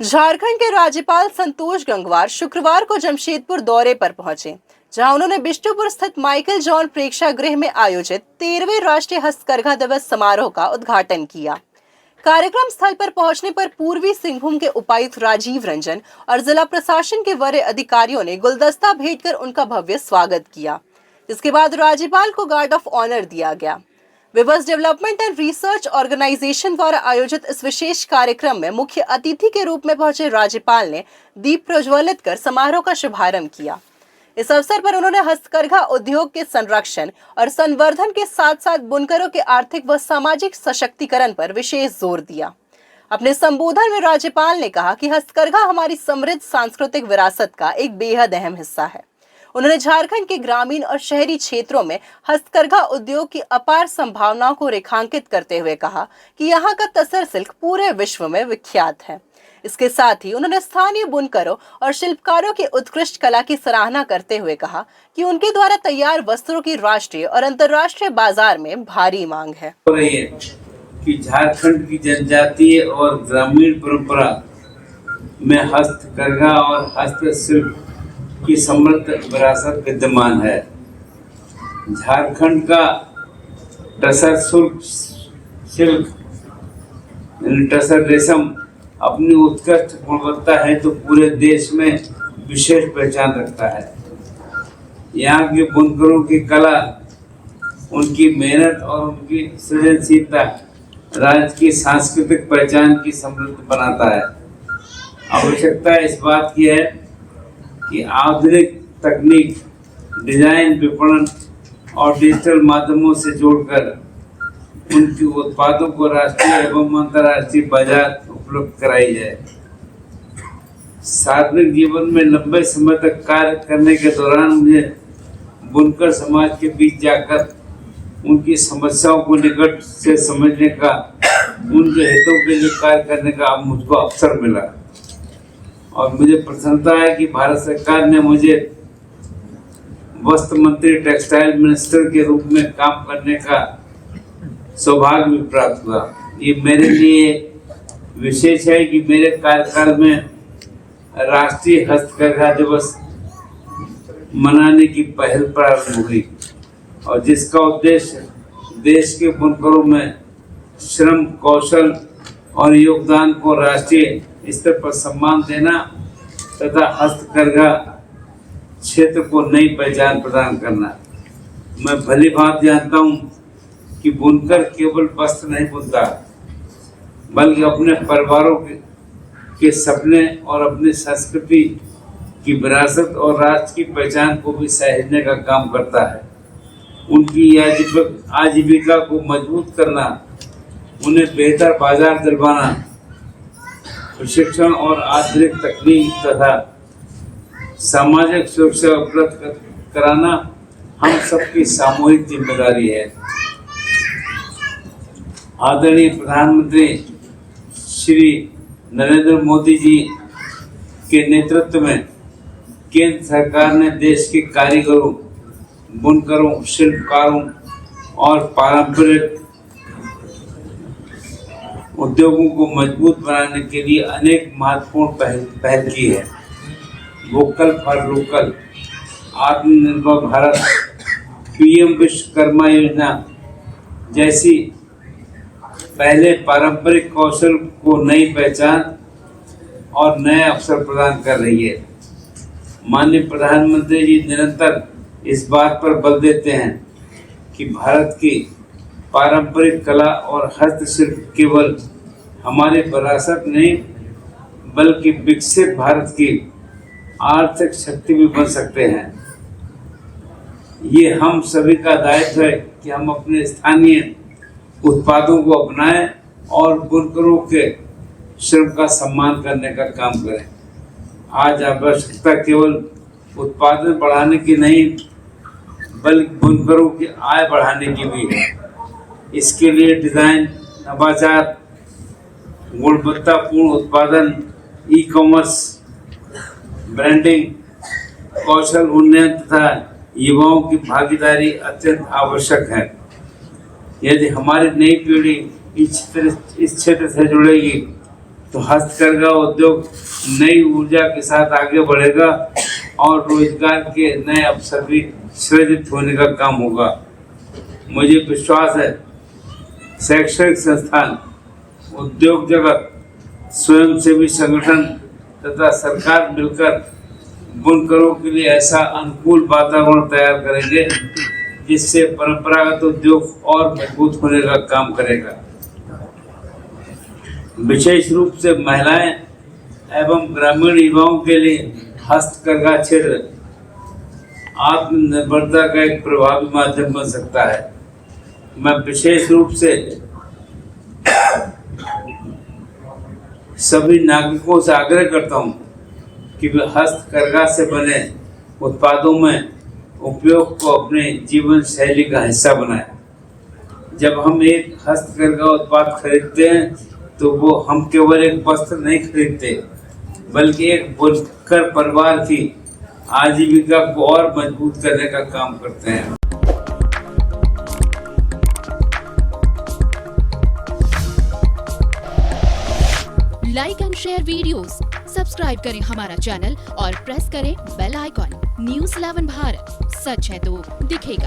झारखंड के राज्यपाल संतोष गंगवार शुक्रवार को जमशेदपुर दौरे पर पहुंचे, जहां उन्होंने बिष्टुपुर स्थित माइकल जॉन प्रेक्षागृह में आयोजित 13वें राष्ट्रीय हस्तकरघा दिवस समारोह का उद्घाटन किया। कार्यक्रम स्थल पर पहुंचने पर पूर्वी सिंहभूम के उपायुक्त राजीव रंजन और जिला प्रशासन के वरीय अधिकारियों ने गुलदस्ता भेंटकर उनका भव्य स्वागत किया, जिसके बाद राज्यपाल को गार्ड ऑफ ऑनर दिया गया। Weavers development and research organisation द्वारा आयोजित इस विशेष कार्यक्रम में मुख्य अतिथि के रूप में पहुंचे राज्यपाल ने दीप प्रज्वलित कर समारोह का शुभारंभ किया। इस अवसर पर उन्होंने हस्तकरघा उद्योग के संरक्षण और संवर्धन के साथ साथ बुनकरों के आर्थिक व सामाजिक सशक्तिकरण पर विशेष जोर दिया। अपने संबोधन में राज्यपाल ने कहा कि हस्तकरघा हमारी समृद्ध सांस्कृतिक विरासत का एक बेहद अहम हिस्सा है। उन्होंने झारखंड के ग्रामीण और शहरी क्षेत्रों में हस्तकरघा उद्योग की अपार संभावनाओं को रेखांकित करते हुए कहा कि यहाँ का तसर सिल्क पूरे विश्व में विख्यात है। इसके साथ ही उन्होंने स्थानीय बुनकरों और शिल्पकारों की उत्कृष्ट कला की सराहना करते हुए कहा कि उनके द्वारा तैयार वस्त्रों की राष्ट्रीय और अंतर्राष्ट्रीय बाजार में भारी मांग है। कि झारखंड की जनजातीय और ग्रामीण परंपरा में हस्तकरघा और हस्तशिल्प की समृद्ध विरासत विद्यमान है। झारखंड का टसर सिल्क टसर रेशम अपनी उत्कृष्ट गुणवत्ता है तो पूरे देश में विशेष पहचान रखता है। यहाँ के बुनकरों की कला, उनकी मेहनत और उनकी सृजनशीलता राज्य की सांस्कृतिक पहचान की समृद्ध बनाता है। आवश्यकता इस बात की है कि आधुनिक तकनीक, डिजाइन, विपणन और डिजिटल माध्यमों से जोड़कर उनके उत्पादों को राष्ट्रीय एवं अंतर्राष्ट्रीय बाजार उपलब्ध कराई जाए। सार्वजनिक जीवन में लंबे समय तक कार्य करने के दौरान मुझे बुनकर समाज के बीच जाकर उनकी समस्याओं को निकट से समझने का, उनके हितों के लिए कार्य करने का मुझको अवसर मिला और मुझे प्रसन्नता है कि भारत सरकार ने मुझे वस्त्र मंत्री, टेक्सटाइल मिनिस्टर के रूप में काम करने का सौभाग्य भी प्राप्त हुआ। ये मेरे लिए विशेष है कि मेरे कार्यकाल में राष्ट्रीय हस्तकरघा दिवस मनाने की पहल प्रारंभ हुई और जिसका उद्देश्य देश के बुनकरों में श्रम, कौशल और योगदान को राष्ट्रीय स्तर पर सम्मान देना तथा हस्तकरघा क्षेत्र को नई पहचान प्रदान करना। मैं भली भांति जानता हूँ कि बुनकर केवल वस्त्र नहीं बुनता, बल्कि अपने परिवारों के सपने और अपनी संस्कृति की विरासत और राष्ट्र की पहचान को भी सहेजने का काम करता है। उनकी आजीविका को मजबूत करना, उन्हें बेहतर बाजार दिलवाना, प्रशिक्षण और आधुनिक तकनीक तथा सामाजिक सुरक्षा उपलब्ध कराना हम सबकी सामूहिक जिम्मेदारी है। आदरणीय प्रधानमंत्री श्री नरेंद्र मोदी जी के नेतृत्व में केंद्र सरकार ने देश के कारीगरों, बुनकरों, शिल्पकारों और पारंपरिक उद्योगों को मजबूत बनाने के लिए अनेक महत्वपूर्ण पहल की है। वोकल फॉर लोकल, आत्मनिर्भर भारत, पीएम विश्वकर्मा योजना जैसी पहले पारंपरिक कौशल को नई पहचान और नए अवसर प्रदान कर रही है। माननीय प्रधानमंत्री जी निरंतर इस बात पर बल देते हैं कि भारत की पारंपरिक कला और हस्तशिल्प केवल हमारी विरासत नहीं बल्कि विकसित भारत की आर्थिक शक्ति भी बन सकते हैं। ये हम सभी का दायित्व है कि हम अपने स्थानीय उत्पादों को अपनाएं और बुनकरों के श्रम का सम्मान करने का काम करें। आज आवश्यकता केवल उत्पादन बढ़ाने की नहीं बल्कि बुनकरों की आय बढ़ाने की भी है। इसके लिए डिजाइन, नवाचार, गुणवत्तापूर्ण उत्पादन, ई कॉमर्स, ब्रांडिंग, कौशल उन्नयन तथा युवाओं की भागीदारी अत्यंत आवश्यक है। यदि हमारी नई पीढ़ी इस क्षेत्र से जुड़ेगी तो हस्तकरघा उद्योग नई ऊर्जा के साथ आगे बढ़ेगा और रोजगार के नए अवसर भी सृजित होने का काम होगा। मुझे विश्वास है शैक्षणिक संस्थान, उद्योग जगत, स्वयंसेवी संगठन तथा सरकार मिलकर बुनकरों के लिए ऐसा अनुकूल वातावरण तैयार करेंगे जिससे परंपरागत उद्योग और मजबूत होने का काम करेगा। विशेष रूप से महिलाएं एवं ग्रामीण युवाओं के लिए हस्तकरघा क्षेत्र आत्मनिर्भरता का एक प्रभावी माध्यम बन सकता है। मैं विशेष रूप से सभी नागरिकों से आग्रह करता हूं कि वे हस्तकरघा से बने उत्पादों में उपयोग को अपने जीवन शैली का हिस्सा बनाएं। जब हम एक हस्तकरघा उत्पाद खरीदते हैं तो वो हम केवल एक वस्त्र नहीं खरीदते बल्कि एक बुनकर परिवार की आजीविका को और मजबूत करने का काम करते हैं। Like and share videos, subscribe करें हमारा चैनल और प्रेस करें बेल आइकॉन। न्यूज़ 11 भारत, सच है तो दिखेगा।